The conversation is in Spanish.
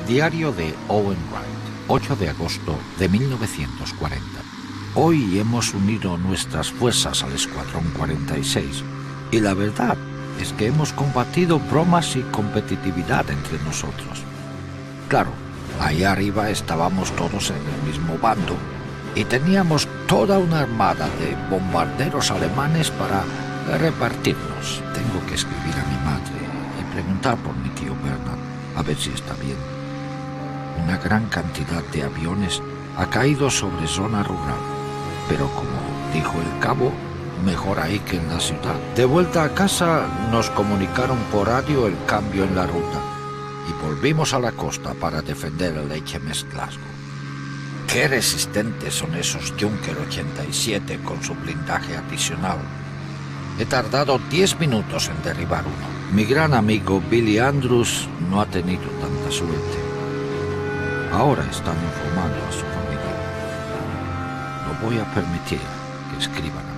Diario de Owen Wright, 8 de agosto de 1940. Hoy hemos unido nuestras fuerzas al Escuadrón 46 y la verdad es que hemos combatido bromas y competitividad entre nosotros. Claro, ahí arriba estábamos todos en el mismo bando y teníamos toda una armada de bombarderos alemanes para repartirnos. Tengo que escribir a mi madre y preguntar por mi tío Bernard, a ver si está bien. Una gran cantidad de aviones ha caído sobre zona rural, pero como dijo el cabo, mejor ahí que en la ciudad. De vuelta a casa nos comunicaron por radio el cambio en la ruta y volvimos a la costa para defender el HMS Glasgow. Qué resistentes son esos Junker 87 con su blindaje adicional. He tardado 10 minutos en derribar uno. Mi gran amigo Billy Andrews no ha tenido tanta suerte. Ahora están informando a su familia. No voy a permitir que escriban a